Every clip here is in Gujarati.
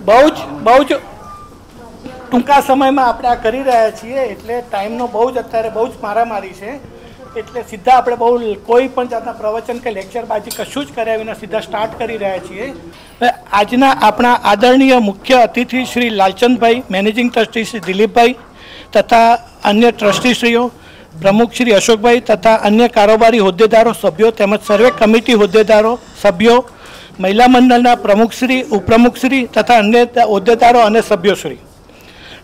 બહુ જ ટૂંકા સમયમાં આપણે આ કરી રહ્યા છીએ એટલે ટાઈમનો બહુ જ અત્યારે બહુ જ મારામારી છે એટલે સીધા આપણે બહુ કોઈ પણ જાતના પ્રવચન કે લેક્ચરબાજી કશું જ કર્યા વિના સીધા સ્ટાર્ટ કરી રહ્યા છીએ. આજના આપણા આદરણીય મુખ્ય અતિથિ શ્રી લાલચંદભાઈ, મેનેજિંગ ટ્રસ્ટી શ્રી દિલીપભાઈ તથા અન્ય ટ્રસ્ટીશ્રીઓ, પ્રમુખ શ્રી અશોકભાઈ તથા અન્ય કારોબારી હોદ્દેદારો, સભ્યો તેમજ સર્વે કમિટી હોદ્દેદારો, સભ્યો, મહિલા મંડળના પ્રમુખશ્રી, ઉપપ્રમુખશ્રી તથા અન્ય હોદ્દેદારો અને સભ્યોશ્રી,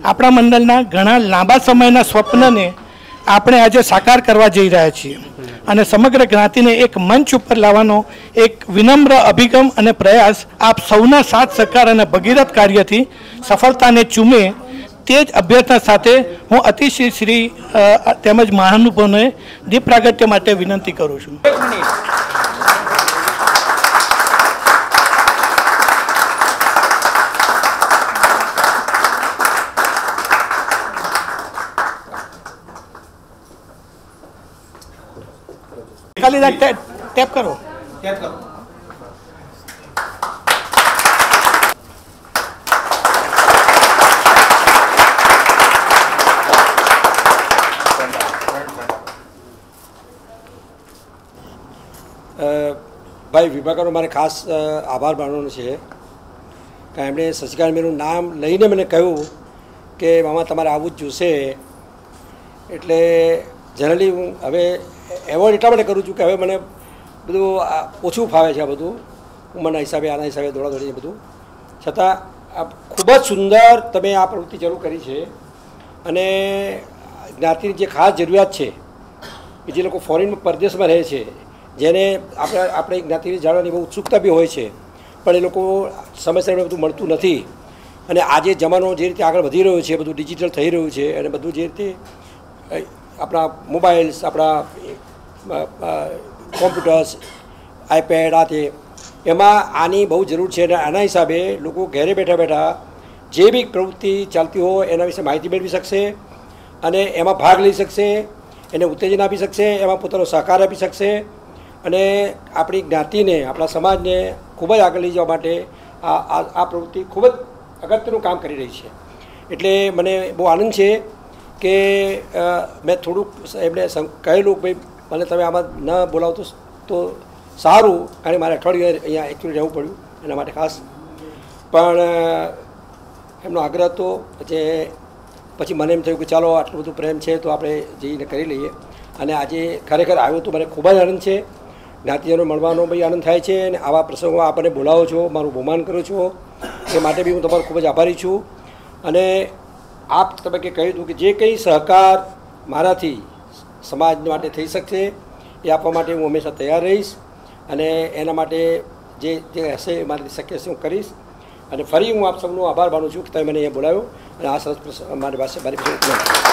આપણા મંડળના ઘણા લાંબા સમયના સ્વપ્નને આપણે આજે સાકાર કરવા જઈ રહ્યા છીએ અને સમગ્ર જ્ઞાતિને એક મંચ ઉપર લાવવાનો એક વિનમ્ર અભિગમ અને પ્રયાસ આપ સૌના સાથ સહકાર અને ભગીરથ કાર્યથી સફળતાને ચૂમે તે જ અભ્યર્થના સાથે હું અતિશય શ્રી તેમજ મહાનુભાવોને દીપ પ્રાગટ્ય માટે વિનંતી કરું છું. ખાલી ટેપ કરો. ભાઈ વિભાગનો મારે ખાસ આભાર માનવાનો છે કે એમણે શશિકાંત મેનું નામ લઈને મને કહ્યું કે મામા તમારે આવવું જ જોશે. એટલે જનરલી હું હવે એવોર્ડ એટલા માટે કરું છું કે હવે મને બધું ઓછું ફાવે છે આ બધું ઉંમરના હિસાબે, આના હિસાબે દોડાદોડી બધું. છતાં ખૂબ જ સુંદર તમે આ પ્રવૃત્તિ શરૂ કરી છે અને જ્ઞાતિની જે ખાસ જરૂરિયાત છે કે જે લોકો ફોરેનમાં પરદેશમાં રહે છે, જેને આપણે જ્ઞાતિની જાણવાની બહુ ઉત્સુકતા બી હોય છે પણ એ લોકો સમયસર બધું મળતું નથી. અને આજે જમાનો જે રીતે આગળ વધી રહ્યો છે, બધું ડિજિટલ થઈ રહ્યું છે અને બધું જે રીતે આપણા મોબાઈલ્સ, આપણા કોમ્પ્યુટર્સ, આઈપેડ, આ તે એમાં આની બહુ જરૂર છે. અને આના હિસાબે લોકો ઘરે બેઠા બેઠા જે બી પ્રવૃત્તિ ચાલતી હોય એના વિશે માહિતી મેળવી શકશે અને એમાં ભાગ લઈ શકશે, એને ઉત્તેજન આપી શકશે, એમાં પોતાનો સહકાર આપી શકશે અને આપણી જ્ઞાતિને, આપણા સમાજને ખૂબ જ આગળ લઈ જવા માટે આ પ્રવૃત્તિ ખૂબ જ અગત્યનું કામ કરી રહી છે. એટલે મને બહુ આનંદ છે કે મેં થોડુંક એમને કહેલું ભાઈ મને તમે આમાં ન બોલાવતો તો સારું, કારણ કે મારે અઠવાડિયે અહીંયા એકચ્યુઅલી રહેવું પડ્યું એના માટે ખાસ. પણ એમનો આગ્રહ હતો પછી મને એમ થયું કે ચાલો આટલું બધું પ્રેમ છે તો આપણે જઈને કરી લઈએ. અને આજે ખરેખર આવ્યો તો મને ખૂબ જ આનંદ છે. જ્ઞાતિજનો મળવાનો બી આનંદ થાય છે અને આવા પ્રસંગોમાં આપણને બોલાવો છો, મારું બહુમાન કરો છો એ માટે બી હું તમારો ખૂબ જ આભારી છું. અને આપ તબક્કે કહ્યું હતું કે જે કંઈ સહકાર મારાથી સમાજ માટે થઈ શકશે એ આપવા માટે હું હંમેશા તૈયાર રહીશ અને એના માટે જે હશે મારાથી શક્ય હશે હું કરીશ. અને ફરી હું આપ સૌનો આભાર માનું છું કે તમે મને અહીંયા બોલાવ્યો અને આ સરસ મારી પાસે